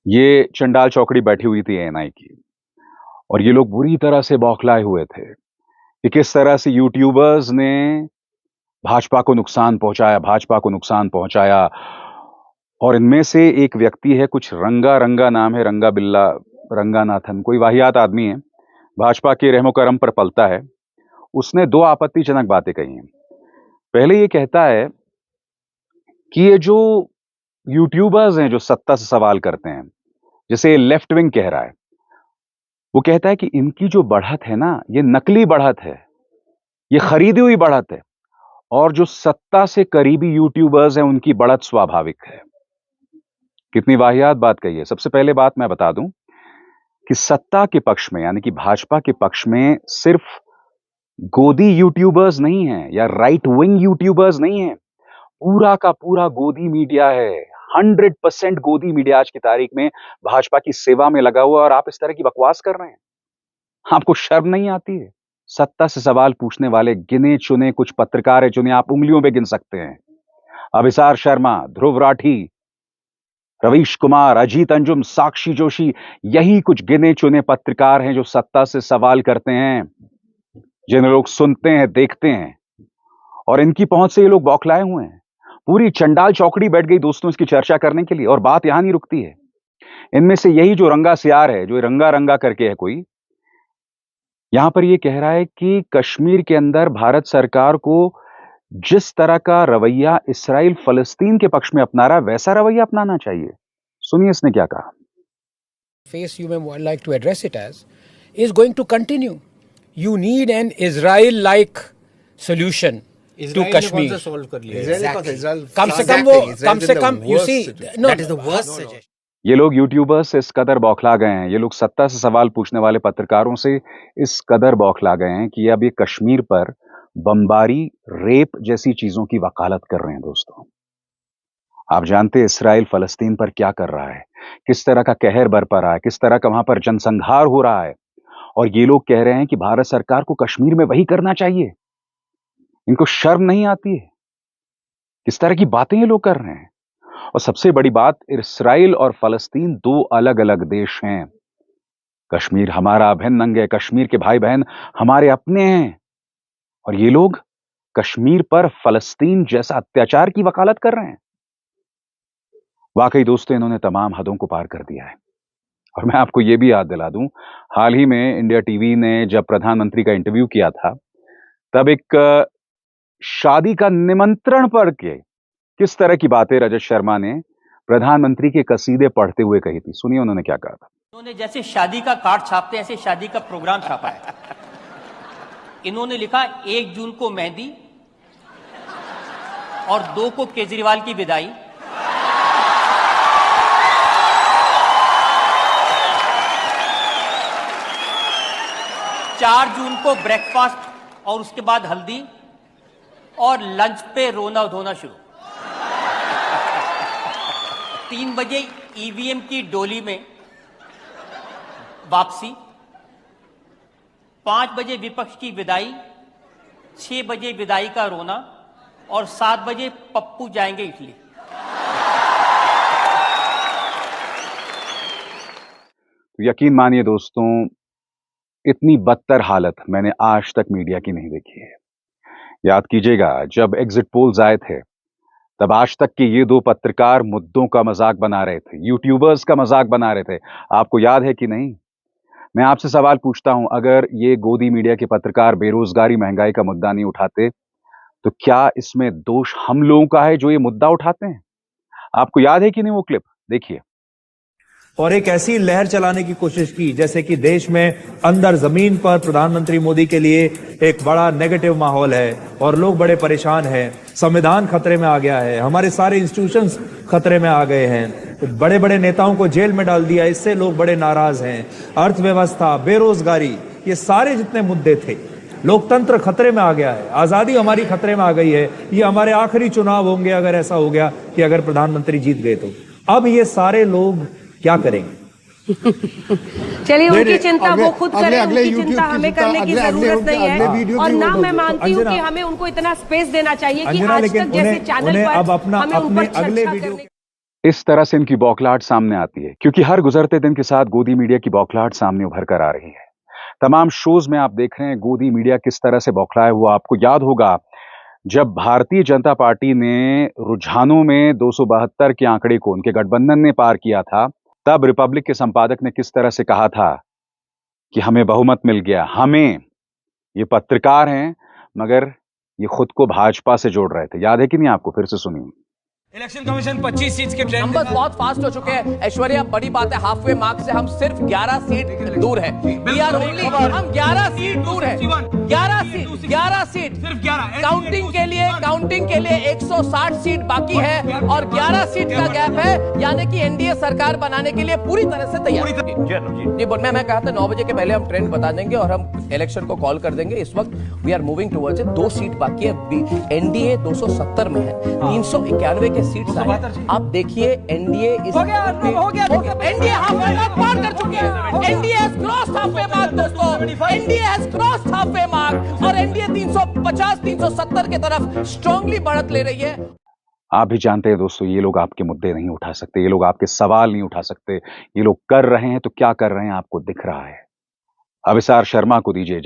ये चंडाल चौकड़ी बैठी हुई थी एएनआई की और ये लोग बुरी तरह से बौखलाए हुए थे कि किस तरह से यूट्यूबर्स ने भाजपा को नुकसान पहुंचाया। और इनमें से एक व्यक्ति है, कुछ रंगा रंगा नाम है, रंगा बिल्ला रंगानाथन, कोई वाहियात आदमी है, भाजपा के रहमो करम पर पलता है। उसने दो आपत्तिजनक बातें कही हैं। पहले ये कहता है कि ये जो यूट्यूबर्स हैं जो सत्ता से सवाल करते हैं, जैसे लेफ्ट विंग कह रहा है, वो कहता है कि इनकी जो बढ़त है ना, ये नकली बढ़त है, ये खरीदी हुई बढ़त है, और जो सत्ता से करीबी यूट्यूबर्स हैं उनकी बढ़त स्वाभाविक है। कितनी वाहियात बात कही है। सबसे पहले बात मैं बता दूं कि सत्ता के पक्ष में यानी कि भाजपा के पक्ष में सिर्फ गोदी यूट्यूबर्स नहीं है या राइट विंग यूट्यूबर्स नहीं है, पूरा का पूरा गोदी मीडिया है। 100% गोदी मीडिया आज की तारीख में भाजपा की सेवा में लगा हुआ, और आप इस तरह की बकवास कर रहे हैं। आपको शर्म नहीं आती है? सत्ता से सवाल पूछने वाले गिने चुने कुछ पत्रकार है, जिन्हें आप उंगलियों पे गिन सकते हैं। अभिसार शर्मा, ध्रुव राठी, रवीश कुमार, अजीत अंजुम, साक्षी जोशी, यही कुछ गिने चुने पत्रकार हैं जो सत्ता से सवाल करते हैं, जिन्हें लोग सुनते हैं, देखते हैं, और इनकी पहुंच से ये लोग बौखलाए हुए हैं। पूरी चंडाल चौकड़ी बैठ गई दोस्तों इसकी चर्चा करने के लिए, और बात यहां नहीं रुकती है। इनमें से यही जो रंगा सियार है, जो रंगा रंगा करके है कोई, यहां पर ये कह रहा है कि कश्मीर के अंदर भारत सरकार को जिस तरह का रवैया इसराइल फलस्तीन के पक्ष में अपना रहा है, वैसा रवैया अपनाना चाहिए। सुनिए इसने क्या कहा। Face you may like to address it as is going to continue. You need an Israel-like solution to Kashmir. कम से कम you see no, that is the worst suggestion. ये लोग यूट्यूबर्स से इस कदर बौखला गए हैं, ये लोग सत्ता से सवाल पूछने वाले पत्रकारों से इस कदर बौखला गए हैं कि अब ये कश्मीर पर बमबारी, रेप जैसी चीजों की वकालत कर रहे हैं। दोस्तों, आप जानते हैं इसराइल फलस्तीन पर क्या कर रहा है, किस तरह का कहर बरपा रहा है, किस तरह का वहां पर जनसंहार हो रहा है, और ये लोग कह रहे हैं कि भारत सरकार को कश्मीर में वही करना चाहिए। इनको शर्म नहीं आती है? किस तरह की बातें ये लोग कर रहे हैं। और सबसे बड़ी बात, इसराइल और फलस्तीन दो अलग अलग देश हैं। कश्मीर हमारा अभिन्न अंग है, कश्मीर के भाई बहन हमारे अपने हैं, और ये लोग कश्मीर पर फलस्तीन जैसा अत्याचार की वकालत कर रहे हैं। वाकई दोस्तों, इन्होंने तमाम हदों को पार कर दिया है। और मैं आपको यह भी याद दिला दूं, हाल ही में इंडिया टीवी ने जब प्रधानमंत्री का इंटरव्यू किया था, तब एक शादी का निमंत्रण पढ़ के किस तरह की बातें रजत शर्मा ने प्रधानमंत्री के कसीदे पढ़ते हुए कही थी। सुनिए उन्होंने क्या कहा था। इन्होंने जैसे शादी का कार्ड छापते हैं, ऐसे शादी का प्रोग्राम छापा है। इन्होंने लिखा 1 जून को मेहंदी और 2 को केजरीवाल की विदाई, 4 जून को ब्रेकफास्ट और उसके बाद हल्दी, और लंच पे रोना धोना शुरू। 3 बजे ईवीएम की डोली में वापसी, 5 बजे विपक्ष की विदाई, 6 बजे विदाई का रोना, और 7 बजे पप्पू जाएंगे इटली। यकीन मानिए दोस्तों, इतनी बदतर हालत मैंने आज तक मीडिया की नहीं देखी है। याद कीजिएगा, जब एग्जिट पोल्स आए थे, तब आज तक के ये 2 पत्रकार मुद्दों का मजाक बना रहे थे, यूट्यूबर्स का मजाक बना रहे थे। आपको याद है कि नहीं? मैं आपसे सवाल पूछता हूं, अगर ये गोदी मीडिया के पत्रकार बेरोजगारी, महंगाई का मुद्दा नहीं उठाते, तो क्या इसमें दोष हम लोगों का है जो ये मुद्दा उठाते हैं? आपको याद है कि नहीं वो क्लिप? देखिए। और एक ऐसी लहर चलाने की कोशिश की जैसे कि देश में अंदर जमीन पर प्रधानमंत्री मोदी के लिए एक बड़ा नेगेटिव माहौल है और लोग बड़े परेशान हैं, संविधान खतरे में आ गया है, हमारे सारे इंस्टीट्यूशंस खतरे में आ गए हैं, बड़े बड़े नेताओं को जेल में डाल दिया, इससे लोग बड़े नाराज हैं, अर्थव्यवस्था, बेरोजगारी, ये सारे जितने मुद्दे थे, लोकतंत्र खतरे में आ गया है, आजादी हमारी खतरे में आ गई है, ये हमारे आखिरी चुनाव होंगे अगर ऐसा हो गया कि अगर प्रधानमंत्री जीत गए तो। अब ये सारे लोग क्या करेंगे? चलिए, उनकी चिंता वो खुद करें, उनकी चिंता हमें करने की जरूरत नहीं है। और ना मैं मानती हूँ कि हमें उनको इतना स्पेस देना चाहिए कि आज तक जैसे चैनल पर हमें ऊपर चर्चा करने इस तरह से इनकी बौखलाहट सामने आती है क्योंकि हर गुजरते दिन के साथ गोदी मीडिया की बौखलाहट सामने उभर कर आ रही है। तमाम शोज में आप देख रहे हैं गोदी मीडिया किस तरह से बौखलाया हुआ। आपको याद होगा जब भारतीय जनता पार्टी ने रुझानों में 272 के आंकड़े को उनके गठबंधन ने पार किया था, तब रिपब्लिक के संपादक ने किस तरह से कहा था कि हमें बहुमत मिल गया। हमें, ये पत्रकार हैं मगर ये खुद को भाजपा से जोड़ रहे थे। याद है कि नहीं आपको? फिर से सुनिए। इलेक्शन कमीशन 25 सीट के नंबर बहुत फास्ट हो चुके हैं। ऐश्वर्या, बड़ी बात है, हाफवे मार्क से हम सिर्फ 11 सीट दूर हैं। We are only, हम 11 सीट दूर हैं। 11 सीट सिर्फ 11 काउंटिंग के लिए 160 सीट बाकी है और 11 सीट का गैप है, यानी कि एनडीए सरकार बनाने के लिए पूरी तरह से तैयार है। मैं कहा था 9 बजे के पहले हम ट्रेंड बता देंगे और हम इलेक्शन को कॉल कर देंगे। इस वक्त we are moving towards it. 2 seat बाकी है। एनडीए 270 में है, 391 के सीट्स आए। आप देखिए एनडीए हो गया एनडीए हाफवे मार्क पार कर चुकी है। NDA has crossed halfway mark दोस्तों। NDA has crossed halfway mark और एनडीए 350 370 की तरफ स्ट्रांगली बढ़त ले रही है। आप भी जानते हैं दोस्तों, ये लोग आपके मुद्दे नहीं उठा सकते, ये लोग आपके सवाल नहीं उठा सकते। ये लोग कर रहे हैं तो क्या कर रहे हैं आपको दिख रहा है। अविसार शर्मा को दीजिए।